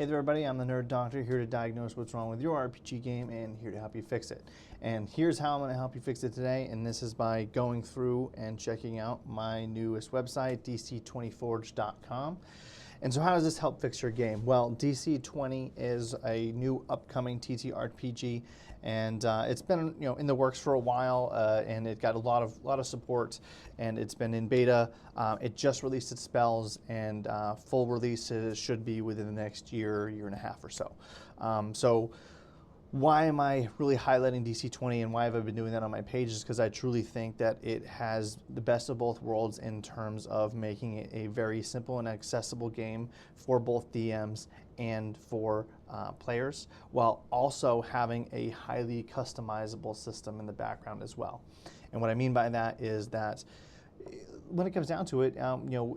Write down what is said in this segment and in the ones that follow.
there everybody, I'm the Nerd Doctor, here to diagnose what's wrong with your RPG game and here to help you fix it. And here's how I'm going to help you fix it today, and this is by going through and checking out my newest website, DC20Forge.com. And so how does this help fix your game? Well, DC20 is a new upcoming TTRPG, and it's been in the works for a while, and it got a lot of support, and it's been in beta. It just released its spells, and full releases should be within the next year and a half or so. So why am I really highlighting DC20 and why have I been doing that on my page is because I truly think that it has the best of both worlds in terms of making it a very simple and accessible game for both DMs and for players, while also having a highly customizable system in the background as well. And what I mean by that is that when it comes down to it,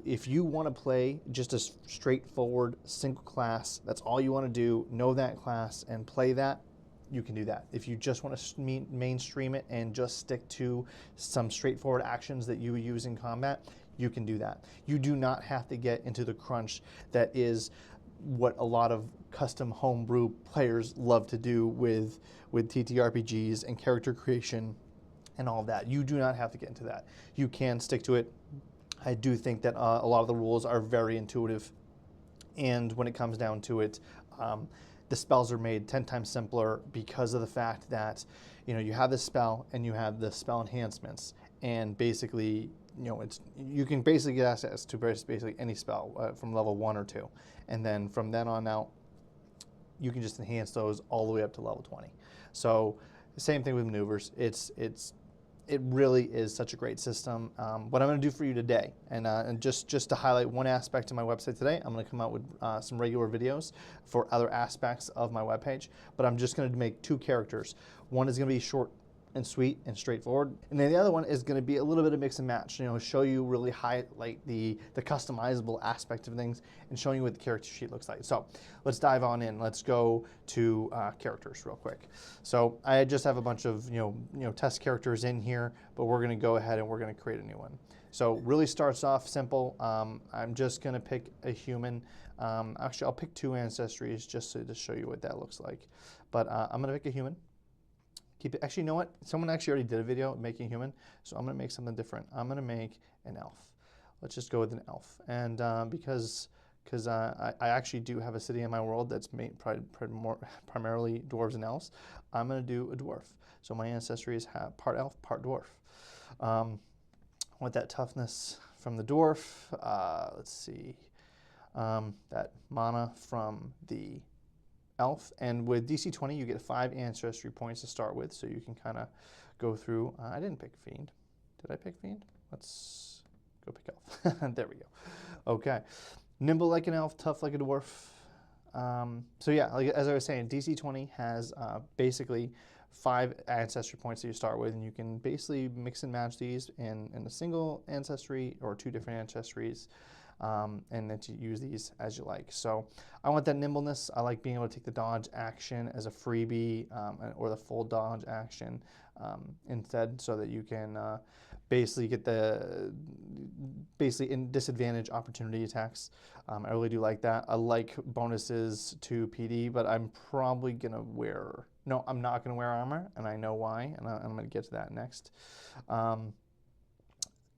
if you want to play just a straightforward single class, that's all you want to do, know that class and play that, you can do that. If you just want to mainstream it and just stick to some straightforward actions that you use in combat, you can do that. You do not have to get into the crunch that is what a lot of custom homebrew players love to do with TTRPGs and character creation and all of that. You do not have to get into that. You can stick to it. I do think that a lot of the rules are very intuitive, and when it comes down to it, the spells are made 10 times simpler because of the fact that you have this spell and you have the spell enhancements, and basically you can basically get access to basically any spell from level 1 or 2, and then from then on out you can just enhance those all the way up to level 20. So the same thing with maneuvers. It really is such a great system. What I'm going to do for you today, and just to highlight one aspect of my website today, I'm going to come out with some regular videos for other aspects of my webpage, but I'm just going to make 2 characters. One is going to be short and sweet and straightforward, and then the other one is going to be a little bit of mix and match, show you really highlight the customizable aspect of things and showing you what the character sheet looks like. So let's dive on in. Let's go to characters real quick. So I just have a bunch of test characters in here, but we're going to go ahead and we're going to create a new one. So really starts off simple. I'm just going to pick a human. Actually, I'll pick 2 ancestries just to show you what that looks like. But I'm going to pick a human. Keep it. Actually, you know what? Someone actually already did a video making a human, so I'm going to make something different. I'm going to make an elf. Let's just go with an elf. And because I actually do have a city in my world that's made primarily dwarves and elves, I'm going to do a dwarf. So my ancestry is part elf, part dwarf. I want that toughness from the dwarf. Let's see. That mana from the elf, and with DC20 you get 5 ancestry points to start with, so you can kind of go through. I didn't pick Fiend. Did I pick Fiend? Let's go pick elf. There we go. Okay. Nimble like an elf, tough like a dwarf. So yeah, like, as I was saying, DC20 has basically 5 ancestry points that you start with, and you can basically mix and match these in a single ancestry or 2 different ancestries. And then to use these as you like. So I want that nimbleness. I like being able to take the dodge action as a freebie or the full dodge action instead, so that you can basically get the in disadvantage opportunity attacks. I really do like that. I like bonuses to PD, but I'm probably gonna wear, no, I'm not gonna wear armor, and I know why, and I'm gonna get to that next.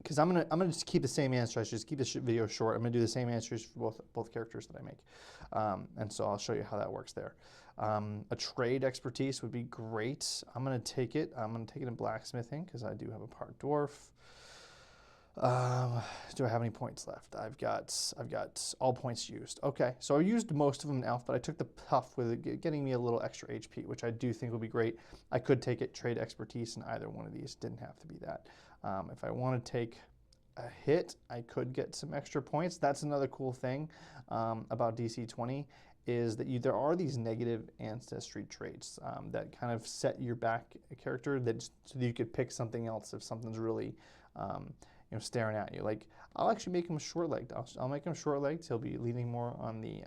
Because I'm gonna just keep the same answers, just keep this video short. I'm gonna do the same answers for both characters that I make, and so I'll show you how that works there. A trade expertise would be great. I'm gonna take it. I'm gonna take it in blacksmithing because I do have a part dwarf. Do I have any points left? I've got all points used. Okay, so I used most of them in elf, but I took the tough with it, getting me a little extra HP, which I do think would be great. I could take it trade expertise in either one of these. Didn't have to be that. If I want to take a hit, I could get some extra points. That's another cool thing about DC20 is that there are these negative ancestry traits that kind of set your back character so that you could pick something else if something's really staring at you. Like, I'll actually make him short-legged. I'll make him short-legged. He'll be leaning more on the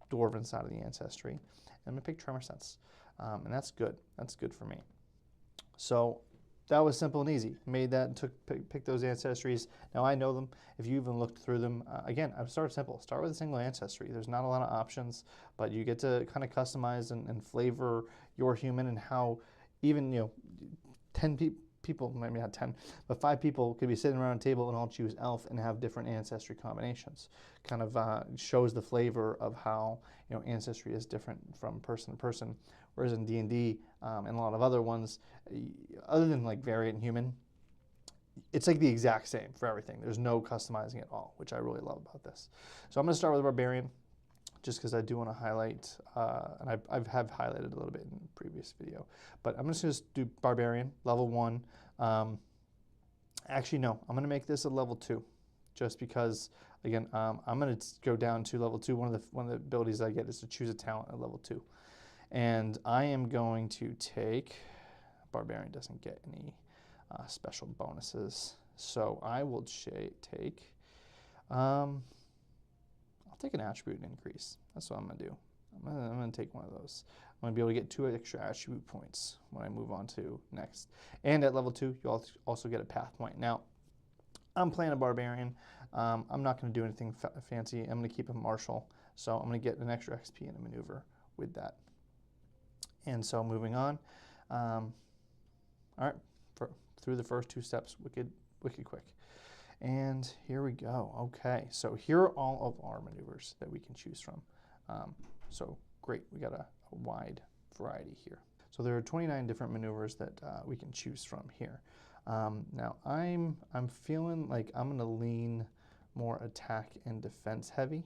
dwarven side of the ancestry. And I'm gonna pick tremor sense, and that's good. That's good for me. So that was simple and easy. Made that and picked those ancestries. Now I know them. If you even looked through them, again, I would start simple. Start with a single ancestry. There's not a lot of options, but you get to kind of customize and flavor your human and how even 10 people, maybe not 10, but 5 people could be sitting around a table and all choose elf and have different ancestry combinations. Kind of shows the flavor of how ancestry is different from person to person. Whereas in D&D and a lot of other ones, other than like variant human, it's like the exact same for everything. There's no customizing at all, which I really love about this. So I'm going to start with barbarian, just because I do want to highlight, and I have highlighted a little bit in the previous video, but I'm just going to do barbarian, level 1. Actually, no, I'm going to make this a level 2, just because, again, I'm going to go down to level 2. One of the abilities I get is to choose a talent at level 2. And I am going to take, barbarian doesn't get any special bonuses, so I will take, I'll take an attribute increase. That's what I'm going to do. I'm going to take one of those. I'm going to be able to get 2 extra attribute points when I move on to next. And at level 2, you'll also get a path point. Now, I'm playing a barbarian. I'm not going to do anything fancy. I'm going to keep a martial, so I'm going to get an extra XP and a maneuver with that. And so moving on, all right, through the first 2 steps, wicked quick. And here we go. Okay, so here are all of our maneuvers that we can choose from. So great, we got a wide variety here. So there are 29 different maneuvers that we can choose from here. Now I'm feeling like I'm gonna lean more attack and defense heavy.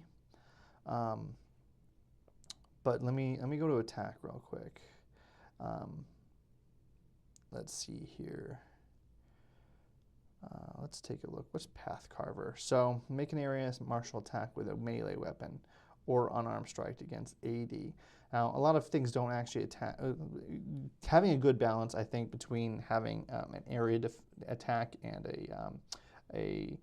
But let me go to attack real quick. Let's see here. Let's take a look. What's Path Carver? So make an area martial attack with a melee weapon or unarmed strike against AD. Now, a lot of things don't actually attack. Having a good balance, I think, between having an area attack and a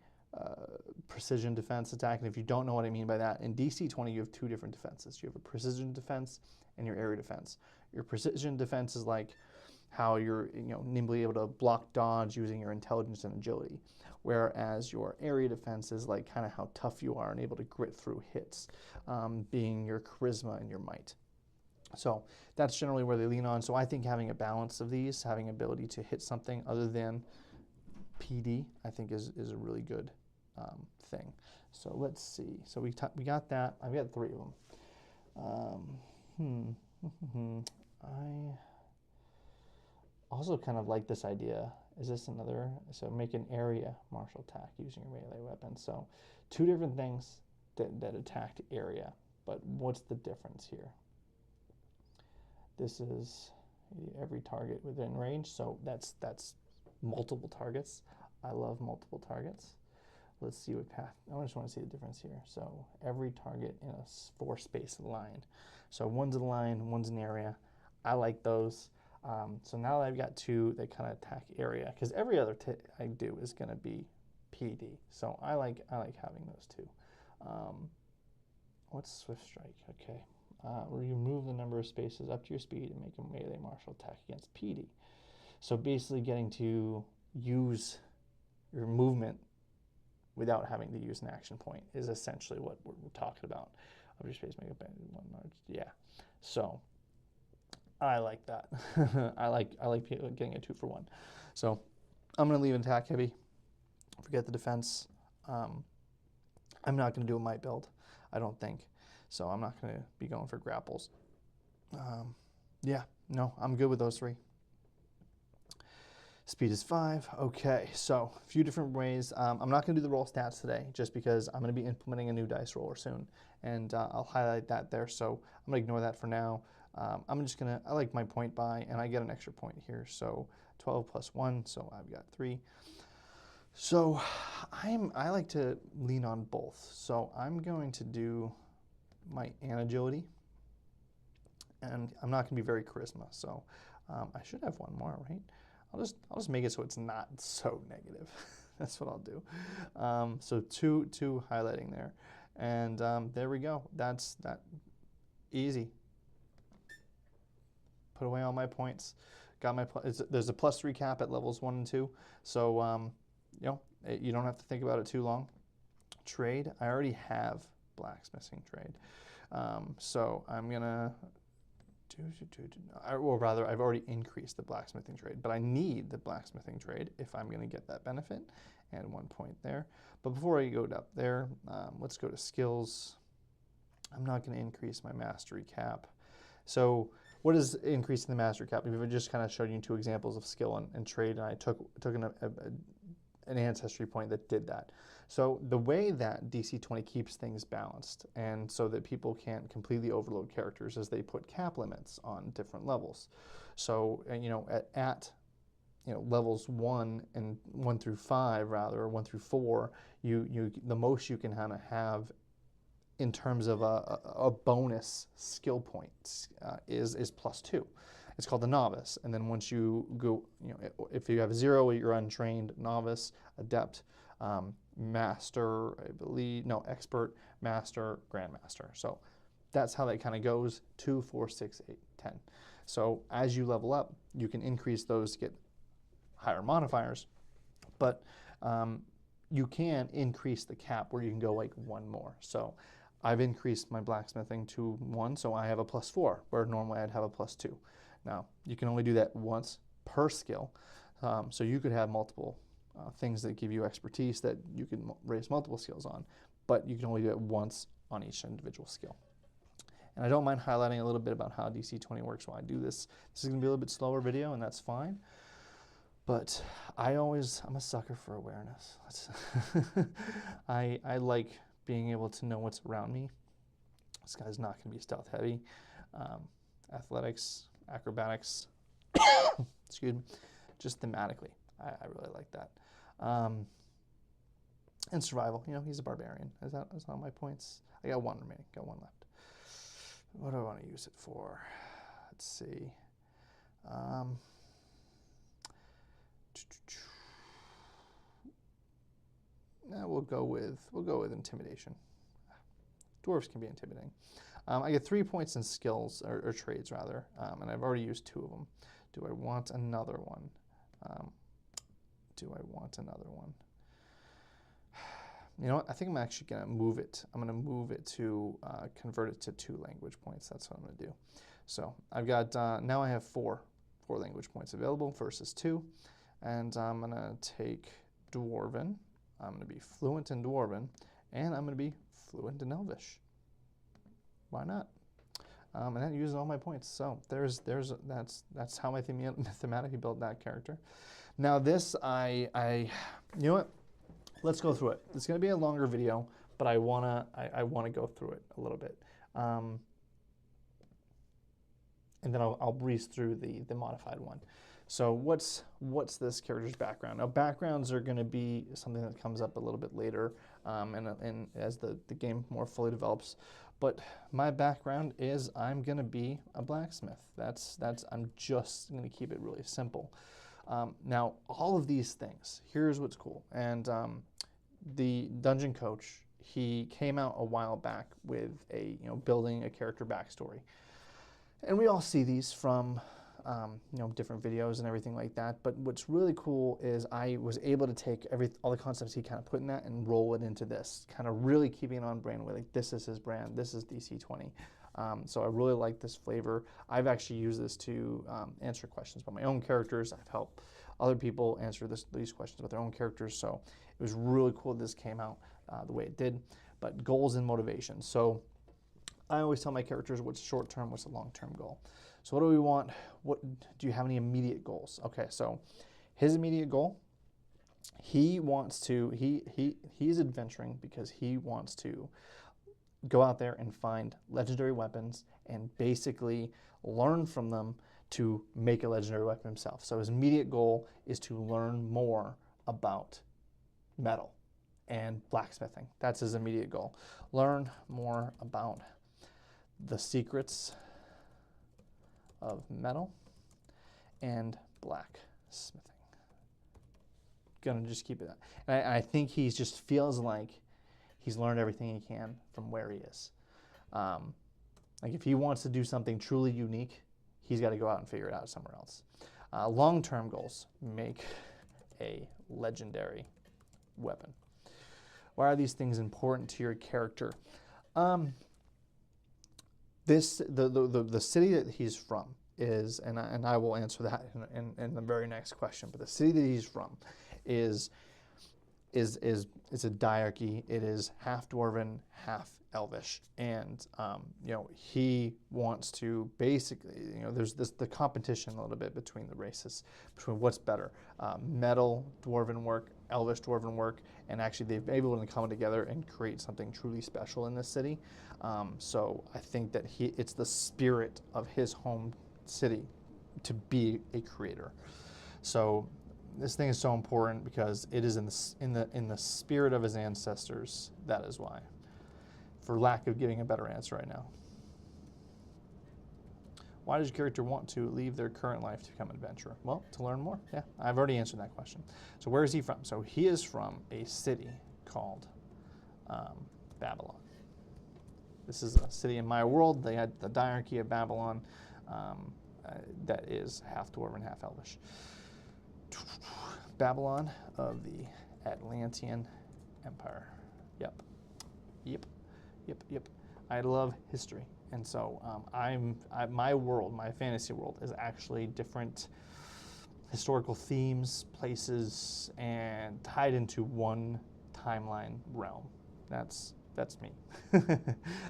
precision defense attack. And if you don't know what I mean by that, in DC20 you have 2 different defenses. You have a precision defense and your area defense. Your precision defense is like how you're nimbly able to block dodge using your intelligence and agility, whereas your area defense is like kind of how tough you are and able to grit through hits, being your charisma and your might. So that's generally where they lean on. So I think having a balance of these, having ability to hit something other than PD, I think is a really good thing. So let's see. So we got that. I've got 3 of them. I also kind of like this idea. Is this another? So make an area martial attack using your melee weapon. So 2 different things that attacked area, but what's the difference here? This is every target within range, so that's multiple targets. I love multiple targets. Let's see what path. I just want to see the difference here. So every target in a 4-space line. So one's a line, one's an area. I like those. So now that I've got 2 that kind of attack area, because every other I do is going to be PD. So I like having those 2. What's Swift Strike? Okay. Remove the number of spaces up to your speed and make a melee martial attack against PD. So basically getting to use your movement without having to use an action point is essentially what we're talking about. Up your space, make a one large. Yeah. So I like that. I like getting a 2 for 1. So I'm going to leave attack heavy. Forget the defense. I'm not going to do a might build, I don't think. So I'm not going to be going for grapples. Yeah, no, I'm good with those 3. Speed is 5. Okay, so a few different ways. I'm not going to do the roll stats today just because I'm going to be implementing a new dice roller soon. And I'll highlight that there. So I'm going to ignore that for now. I'm just going to, I like my point buy, and I get an extra point here. So 12 plus 1, so I've got 3. So I like to lean on both. So I'm going to do my agility, and I'm not going to be very charisma. So I should have 1 more, right? I'll just make it so it's not so negative. That's what I'll do. So two highlighting there, and there we go. That's that easy. put away all my points. Got my there's a +3 cap at levels 1 and 2, so you know, you don't have to think about it too long. Trade, I already have blacksmithing trade, so I'm gonna or rather, I've already increased the blacksmithing trade, but I need the blacksmithing trade if I'm going to get that benefit, and 1 point there. But before I go up there, let's go to skills. I'm not going to increase my mastery cap. So what is increasing the mastery cap? We've just kind of showed you 2 examples of skill and trade, and I took an ancestry point that did that. So the way that DC20 keeps things balanced, and so that people can't completely overload characters, is they put cap limits on different levels. So you know, at you know, levels 1 through 5, rather, or 1 through 4, the most you can kind of have in terms of a bonus skill point is +2. It's called the novice, and then once you go, you know, if you have 0, you're untrained, novice, adept, master, I believe, no, expert, master, grandmaster. So that's how that kind of goes: 2, 4, 6, 8, 10. So as you level up, you can increase those to get higher modifiers, but you can increase the cap where you can go like 1 more. So I've increased my blacksmithing to 1, so I have a +4, where normally I'd have a +2. Now, you can only do that once per skill, so you could have multiple things that give you expertise that you can raise multiple skills on, but you can only do it once on each individual skill. And I don't mind highlighting a little bit about how DC20 works while I do this. This is going to be a little bit slower video, and that's fine, but I'm a sucker for awareness. I like being able to know what's around me. This guy's not going to be stealth heavy. Athletics, acrobatics, excuse me, just thematically, I really like that. And survival, you know, he's a barbarian. Is that all my points? I got 1 remaining, got 1 left. What do I want to use it for? Let's see. We'll go with intimidation. Dwarves can be intimidating. I get 3 points in skills, or trades rather, and I've already used 2 of them. Do I want another one? You know what? I think I'm actually going to move it. I'm going to move it to convert it to 2 language points. That's what I'm going to do. So I've got, now I have 4 language points available versus 2. And I'm going to take Dwarven. I'm going to be fluent in Dwarven. And I'm going to be fluent in Elvish. Why not? And that uses all my points. So that's how I thematically built that character. Now this, you know what? Let's go through it. It's going to be a longer video, but I wanna go through it a little bit, and then I'll breeze through the modified one. So what's this character's background? Now backgrounds are going to be something that comes up a little bit later, and as the game more fully develops. But my background is I'm going to be a blacksmith. I'm just going to keep it really simple. Now, all of these things, here's what's cool. And the dungeon coach, he came out a while back with building a character backstory. And we all see these from different videos and everything like that. But what's really cool is I was able to take all the concepts he kind of put in that and roll it into this, kind of really keeping it on brand with, like, this is his brand, this is DC20. So I really like this flavor. I've actually used this to answer questions about my own characters. I've helped other people answer these questions about their own characters. So it was really cool that this came out the way it did. But goals and motivation. So I always tell my characters what's short-term, what's a long-term goal. So what do we want? What do you have any immediate goals? Okay, so his immediate goal, he's adventuring because he wants to go out there and find legendary weapons and basically learn from them to make a legendary weapon himself. So his immediate goal is to learn more about metal and blacksmithing. That's his immediate goal. Learn more about the secrets of metal and blacksmithing. Gonna just keep it. And I think he just feels like he's learned everything he can from where he is. Like if he wants to do something truly unique, he's got to go out and figure it out somewhere else. Long-term goals: make a legendary weapon. Why are these things important to your character? The city that he's from is, and I will answer that in the very next question. But the city that he's from is a diarchy. It is half dwarven, half elvish, and he wants to basically, there's the competition a little bit between the races, between what's better, metal dwarven work, elvish dwarven work, and actually they've been able to come together and create something truly special in this city. So I think that it's the spirit of his home city to be a creator. So this thing is so important because it is in the spirit of his ancestors. That is why, for lack of giving a better answer right now. Why does your character want to leave their current life to become an adventurer? Well, to learn more. Yeah, I've already answered that question. So where is he from? So he is from a city called Babylon. This is a city in my world. They had the diarchy of Babylon that is half dwarven, half elvish. Babylon of the Atlantean Empire. Yep. I love history, and so my world, my fantasy world, is actually different historical themes, places, and tied into one timeline realm. That's me.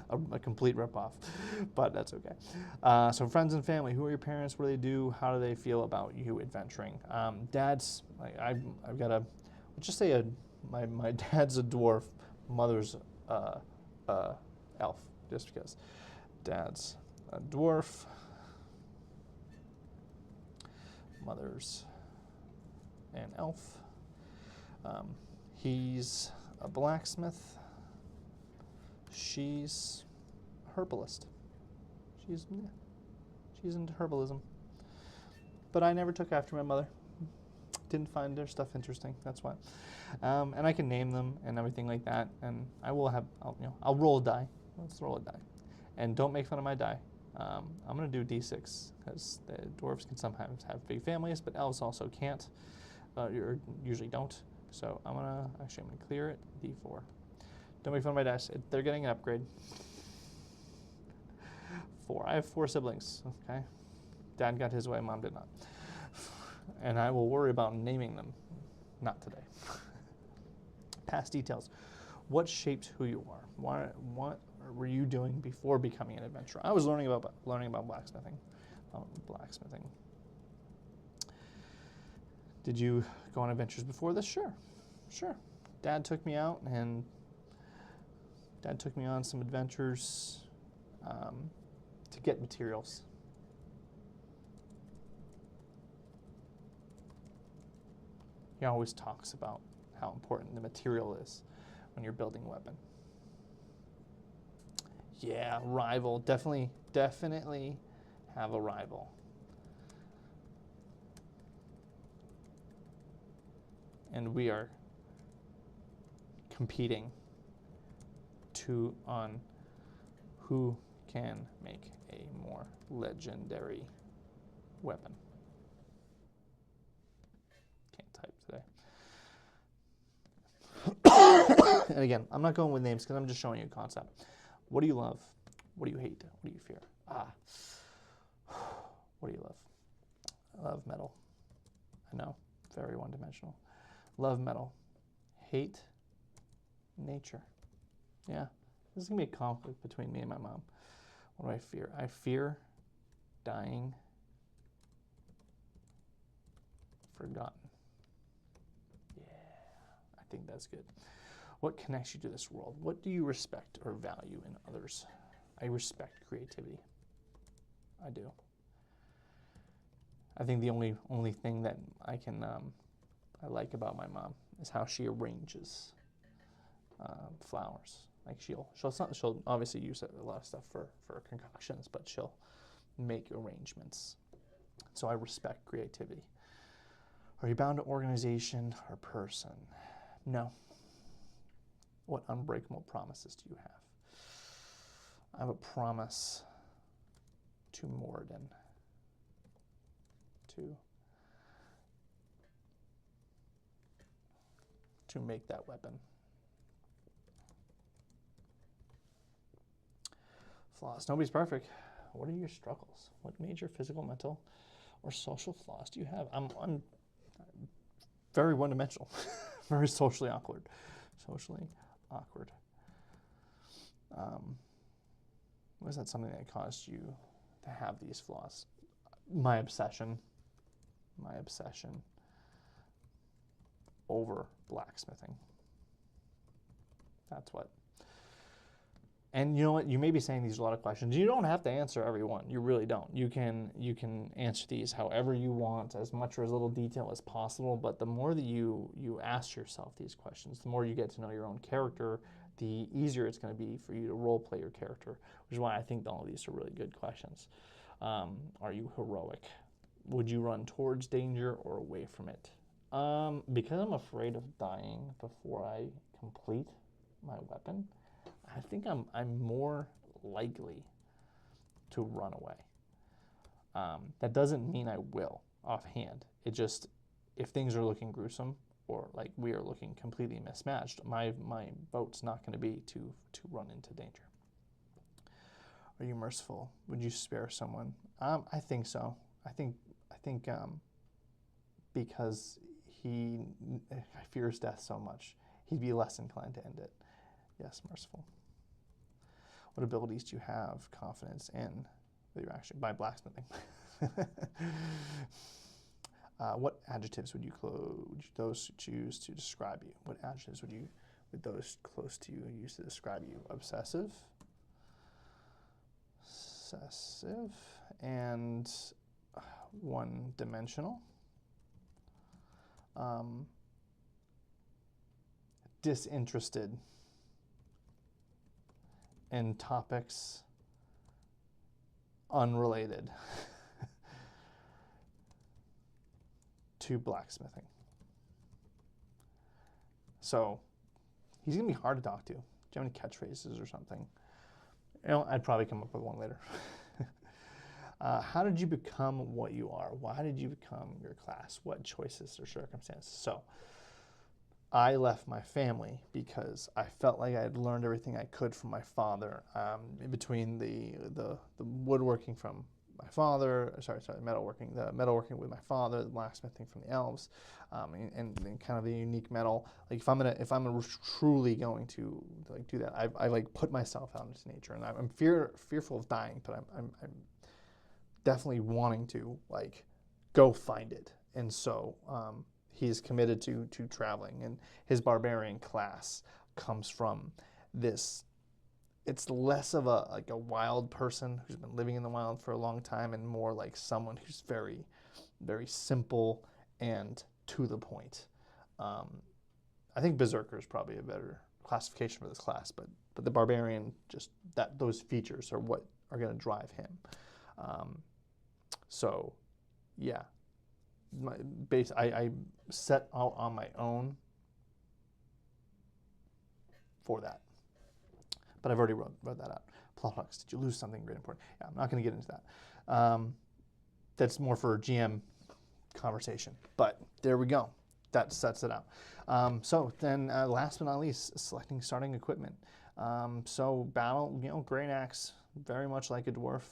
a complete ripoff, but that's okay. So friends and family, who are your parents? What do they do? How do they feel about you adventuring? Dad's, I've got let's just say my dad's a dwarf, mother's elf, just because. Dad's a dwarf, mother's an elf. He's a blacksmith. She's a herbalist. She's into herbalism. But I never took after my mother. Didn't find their stuff interesting. That's why. And I can name them and everything like that. And I'll roll a die. Let's roll a die. And don't make fun of my die. I'm going to do D6 because the dwarves can sometimes have big families, but elves also can't, or usually don't. So I'm going to clear it. D4. Don't make fun of my dice. They're getting an upgrade. 4. I have 4 siblings. Okay. Dad got his way. Mom did not. And I will worry about naming them. Not today. Past details. What shaped who you are? What were you doing before becoming an adventurer? I was learning about blacksmithing. Did you go on adventures before this? Sure. Dad took me out, and Dad took me on some adventures to get materials. He always talks about how important the material is when you're building a weapon. Yeah, rival. Definitely have a rival. And we are competing on who can make a more legendary weapon. Can't type today. And again, I'm not going with names because I'm just showing you a concept. What do you love? What do you hate? What do you fear? What do you love? I love metal. I know, very one-dimensional. Love metal. Hate nature. Yeah, this is going to be a conflict between me and my mom. What do I fear? I fear dying forgotten. Yeah, I think that's good. What connects you to this world? What do you respect or value in others? I respect creativity. I do. I think the only thing that I like about my mom is how she arranges flowers. Like she'll obviously use a lot of stuff for concoctions, but she'll make arrangements. So I respect creativity. Are you bound to organization or person? No. What unbreakable promises do you have? I have a promise to Moradin. to make that weapon. Flaws. Nobody's perfect. What are your struggles? What major physical, mental, or social flaws do you have? I'm very one-dimensional, very socially awkward. Socially awkward. Was that something that caused you to have these flaws? My obsession over blacksmithing. That's what. And you know what? You may be saying these are a lot of questions. You don't have to answer every one. You really don't. You can answer these however you want, as much or as little detail as possible. But the more that you ask yourself these questions, the more you get to know your own character, the easier it's going to be for you to role play your character, which is why I think all of these are really good questions. Are you heroic? Would you run towards danger or away from it? Because I'm afraid of dying before I complete my weapon, I think I'm more likely to run away. That doesn't mean I will offhand. It just, if things are looking gruesome or like we are looking completely mismatched, my vote's not going to be to run into danger. Are you merciful? Would you spare someone? I think so. I think because he fears death so much, he'd be less inclined to end it. Yes, merciful. What abilities do you have confidence in that you're actually by blacksmithing? What adjectives would those choose to describe you? What adjectives would those close to you use to describe you? Obsessive, and one-dimensional. Disinterested in topics unrelated to blacksmithing. So he's going to be hard to talk to. Do you have any catchphrases or something? You know, I'd probably come up with one later. How did you become what you are? Why did you become your class? What choices or circumstances? So I left my family because I felt like I had learned everything I could from my father. In between the woodworking from my father, the metalworking with my father, the blacksmithing from the elves, and kind of the unique metal. Like if I'm truly going to like do that, I like put myself out into nature, and I'm fearful of dying, but I'm definitely wanting to like go find it, and so. He's committed to traveling, and his barbarian class comes from this. It's less of a wild person who's been living in the wild for a long time, and more like someone who's very, very simple and to the point. I think berserker is probably a better classification for this class, but the barbarian, just those features are what are going to drive him. So, yeah. I set out on my own for that. But I've already wrote that out. Plot hooks. Did you lose something very important? Yeah, I'm not going to get into that. That's more for GM conversation. But there we go. That sets it out. So then last but not least, selecting starting equipment. So battle, great axe, very much like a dwarf.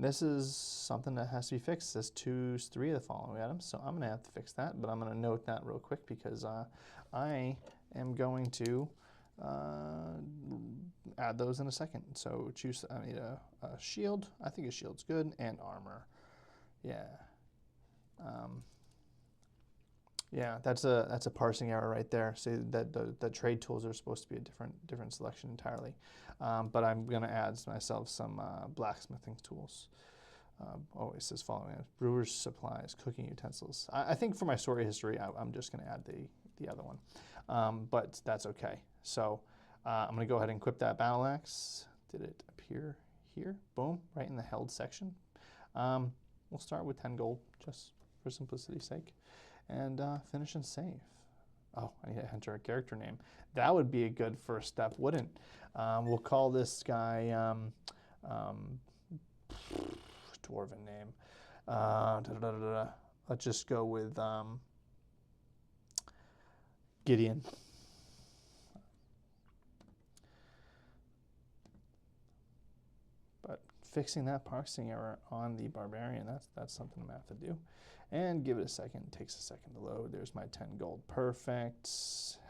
This is something that has to be fixed. It says choose 3 of the following items, so I'm going to have to fix that, but I'm going to note that real quick because I am going to add those in a second. So I need a shield. I think a shield's good, and armor. Yeah. Yeah, that's a parsing error right there. See that the trade tools are supposed to be a different selection entirely, but I'm going to add myself some blacksmithing tools. It says following: brewer's supplies, cooking utensils. I think for my story history, I'm just going to add the other one, but that's okay. So I'm going to go ahead and equip that battle axe. Did it appear here? Boom, right in the held section. We'll start with 10 gold just for simplicity's sake. And finish and save. Oh, I need to enter a character name. That would be a good first step, wouldn't? We'll call this guy dwarven name. Let's just go with Gideon. But fixing that parsing error on the Barbarian, that's something I'm gonna have to do. And give it a second, it takes a second to load. There's my 10 gold, perfect.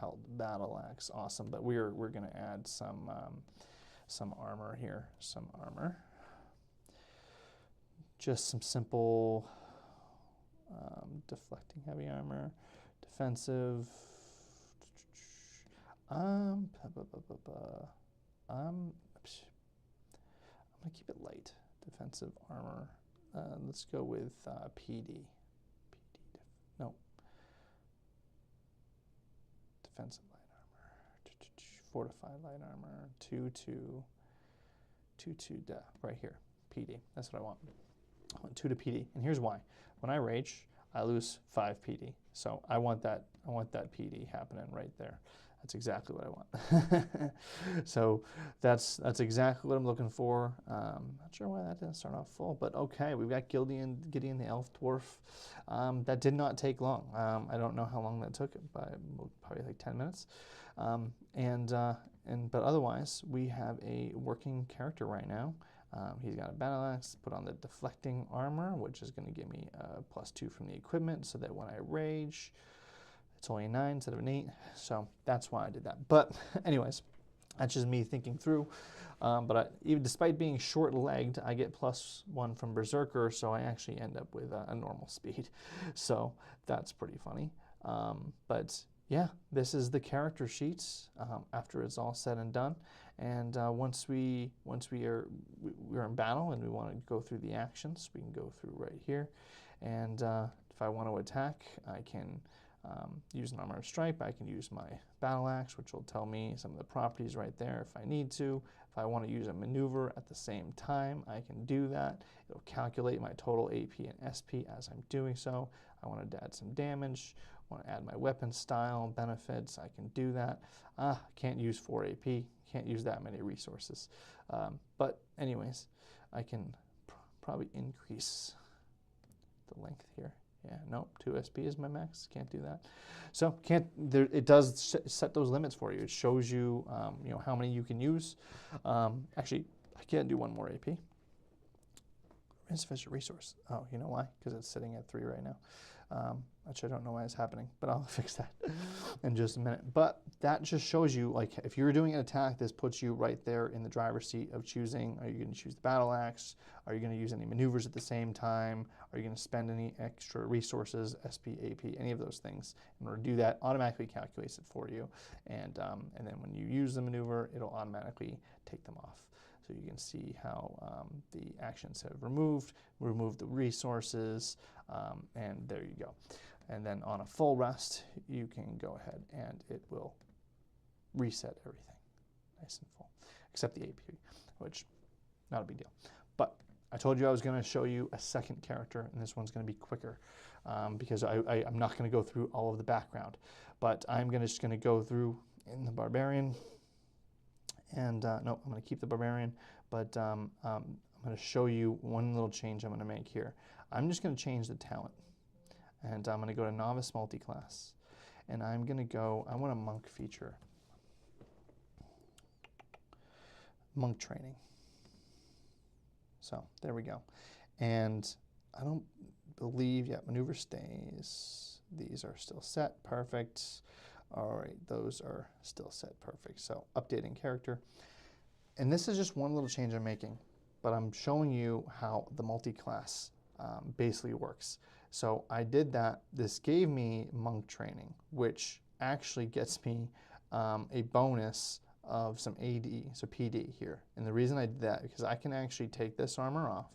Held battle axe, awesome. But we're gonna add some armor here, some armor. Just some simple deflecting heavy armor, defensive. I'm gonna keep it light. Defensive armor. Let's go with PD. No. Defensive light armor. Fortified light armor. 2-2. 2-2. Right here. PD. That's what I want. I want 2 to PD. And here's why. When I rage, I lose 5 PD. So I want that PD happening right there. That's exactly what I want. So that's exactly what I'm looking for. Not sure why that didn't start off full, but okay, we've got Gideon the elf dwarf. That did not take long. I don't know how long that took, but probably like 10 minutes. But otherwise, we have a working character right now. He's got a battle axe, put on the deflecting armor, which is going to give me a +2 from the equipment, so that when I rage, it's only a 9 instead of an 8, so that's why I did that. But anyways, that's just me thinking through. But even despite being short-legged, I get +1 from Berserker, so I actually end up with a normal speed. So that's pretty funny. But yeah, this is the character sheets after it's all said and done. And once we're in battle and we want to go through the actions, we can go through right here. And if I want to attack, I can use an armored stripe. I can use my battle axe, which will tell me some of the properties right there if I need to. If I want to use a maneuver at the same time, I can do that. It'll calculate my total AP and SP as I'm doing so. I wanted to add some damage. I want to add my weapon style, benefits. I can do that. Can't use 4 AP. Can't use that many resources. But anyways, I can probably increase the length here. Yeah, nope, 2 SP is my max, can't do that. So it does set those limits for you. It shows you, how many you can use. Actually, I can't do 1 more AP. Insufficient resource. Oh, you know why? Because it's sitting at 3 right now. Actually, I don't know why it's happening, but I'll fix that in just a minute. But that just shows you, like, if you're doing an attack, this puts you right there in the driver's seat of choosing, are you going to choose the battle axe? Are you going to use any maneuvers at the same time? Are you going to spend any extra resources, SP, AP, any of those things? In order to do that, automatically calculates it for you. And then when you use the maneuver, it'll automatically take them off. So you can see how the actions have removed the resources, and there you go. And then on a full rest, you can go ahead and it will reset everything nice and full, except the AP, which not a big deal. But I told you I was going to show you a second character, and this one's going to be quicker because I'm not going to go through all of the background, but I'm just going to go through in the Barbarian. And no, I'm going to keep the Barbarian, but I'm going to show you one little change I'm going to make here. I'm just going to change the talent, and I'm going to go to Novice Multiclass, and I'm going to go, I want a Monk feature. Monk training. So there we go. And I don't believe, yeah, maneuver stays. These are still set, perfect. All right, those are still set, perfect. So updating character. And this is just one little change I'm making, but I'm showing you how the multi-class basically works. So I did that. This gave me monk training, which actually gets me a bonus of some AD, so PD here. And the reason I did that, because I can actually take this armor off.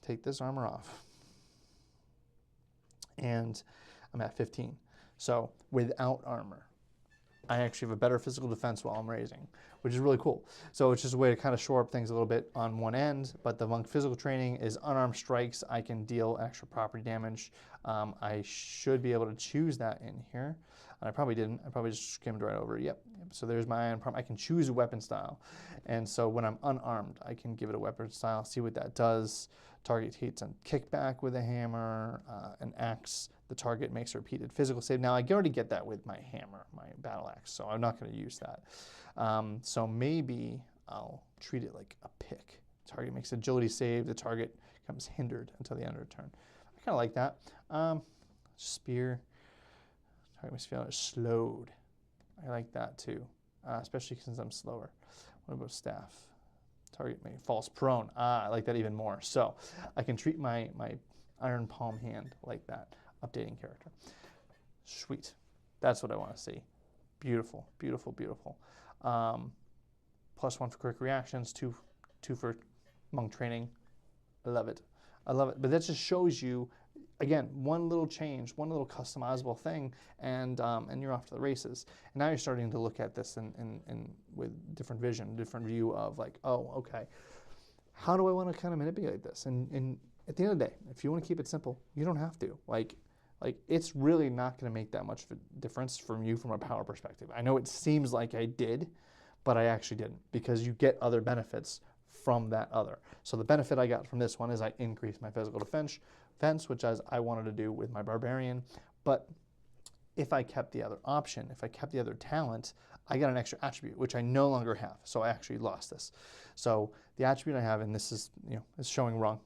Take this armor off. And I'm at 15. So without armor, I actually have a better physical defense while I'm raising, which is really cool. So it's just a way to kind of shore up things a little bit on one end, but the monk physical training is unarmed strikes. I can deal extra property damage. I should be able to choose that in here. And I probably didn't. I probably just skimmed right over it. Yep. So there's my iron palm. I can choose a weapon style. And so when I'm unarmed, I can give it a weapon style, see what that does. Target hits and kickback with a hammer, an axe. The target makes a repeated physical save. Now I can already get that with my hammer, my battle axe, so I'm not going to use that. So maybe I'll treat it like a pick. Target makes agility save. The target becomes hindered until the end of the turn. I kind of like that. Spear. Target makes feel slowed. I like that too, especially since I'm slower. What about staff? Target falls prone. I like that even more. So I can treat my iron palm hand like that. Updating character. Sweet. That's what I want to see. Beautiful, beautiful, beautiful. +1 for quick reactions, two for monk training. I love it. I love it. But that just shows you, again, one little change, one little customizable thing, and you're off to the races. And now you're starting to look at this with different vision, different view of like, oh, okay, how do I want to kind of manipulate this? And at the end of the day, if you want to keep it simple, you don't have to. Like it's really not going to make that much of a difference from you from a power perspective. I know it seems like I did, but I actually didn't, because you get other benefits from that other. So the benefit I got from this one is I increased my physical defense, which as I wanted to do with my barbarian. But if I kept the other option, if I kept the other talent, I got an extra attribute, which I no longer have. So I actually lost this. So the attribute I have, and this is, it's showing wrong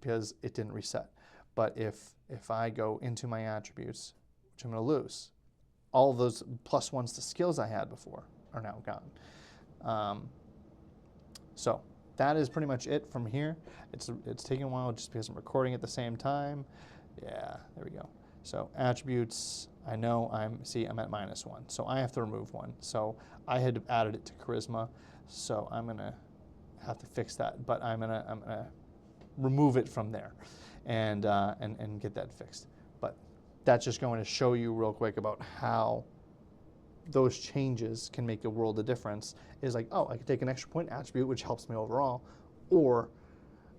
because it didn't reset. But if I go into my attributes, which I'm going to lose, all of those +1s to skills I had before are now gone. So that is pretty much it from here. It's taking a while just because I'm recording at the same time. Yeah, there we go. So attributes, I know I'm at -1. So I have to remove one. So I had added it to charisma. So I'm going to have to fix that. But I'm gonna remove it from there and get that fixed. But that's just going to show you real quick about how those changes can make a world of difference. Is like, oh, I can take an extra point attribute, which helps me overall, or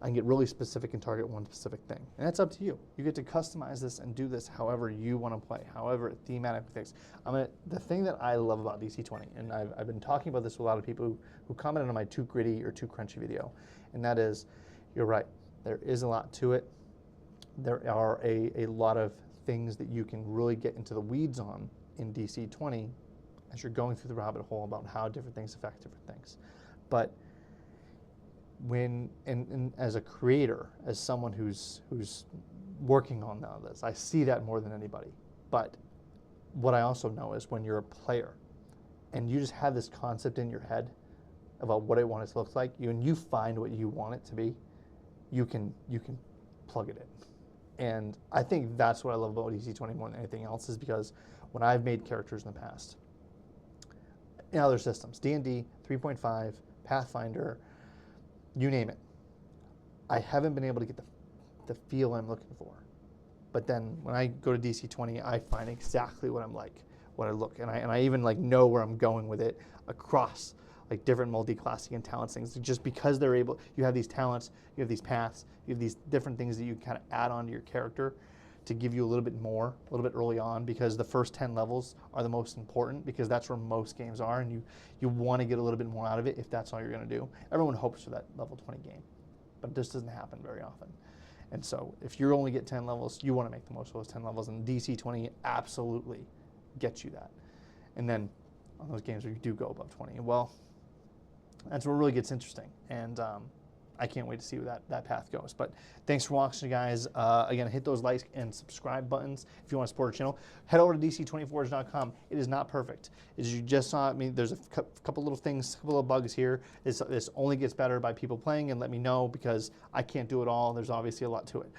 I can get really specific and target one specific thing. And that's up to you. You get to customize this and do this however you want to play, however it thematically fits. The thing that I love about DC20, and I've been talking about this with a lot of people who commented on my too gritty or too crunchy video, and that is, you're right, there is a lot to it. There are a lot of things that you can really get into the weeds on in DC20 as you're going through the rabbit hole about how different things affect different things. But when, and as a creator, as someone who's working on all this, I see that more than anybody. But what I also know is when you're a player and you just have this concept in your head about what I want it to look like, and you find what you want it to be, you can plug it in. And I think that's what I love about DC20 more than anything else, is because when I've made characters in the past, in other systems, D&D, 3.5, Pathfinder, you name it, I haven't been able to get the feel I'm looking for. But then when I go to DC20, I find exactly what I'm like, what I look, and I even like know where I'm going with it across like different multi-classing and talents things. Just because they're able, you have these talents, you have these paths, you have these different things that you kind of add on to your character to give you a little bit more, a little bit early on, because the first 10 levels are the most important, because that's where most games are, and you want to get a little bit more out of it if that's all you're going to do. Everyone hopes for that level 20 game, but this doesn't happen very often. And so if you only get 10 levels, you want to make the most of those 10 levels, and DC20 absolutely gets you that. And then on those games where you do go above 20, well, that's where it really gets interesting. And I can't wait to see where that path goes. But thanks for watching, guys. Again, hit those likes and subscribe buttons if you want to support our channel. Head over to DC20Forge.com. It is not perfect. As you just saw, there's a couple little things, a couple little bugs here. This only gets better by people playing, and let me know, because I can't do it all. There's obviously a lot to it.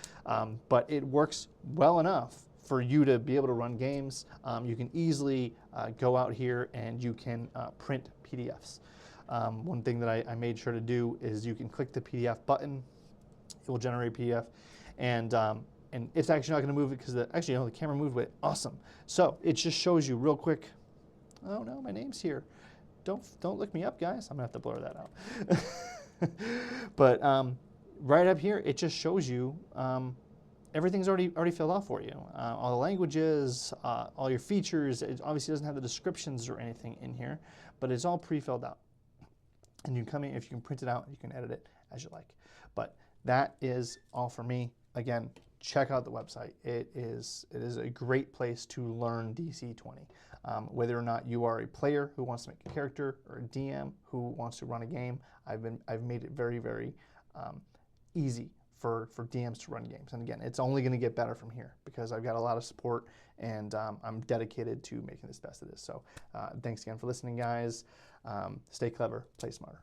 But it works well enough for you to be able to run games. You can easily go out here and you can print PDFs. One thing that I made sure to do is you can click the PDF button. It will generate PDF, and it's actually not going to move it because the camera moved with it. Awesome. So it just shows you real quick. Oh no, my name's here. Don't look me up, guys. I'm gonna have to blur that out. But right up here, it just shows you everything's already filled out for you. All the languages, all your features. It obviously doesn't have the descriptions or anything in here, but it's all pre-filled out. And you can come in, if you can print it out, you can edit it as you like. But that is all for me. Again, check out the website. It is a great place to learn DC20. Whether or not you are a player who wants to make a character or a DM who wants to run a game, I've made it very, very easy for DMs to run games. And again, it's only going to get better from here because I've got a lot of support and I'm dedicated to making this best it is. So thanks again for listening, guys. Stay clever, play smarter.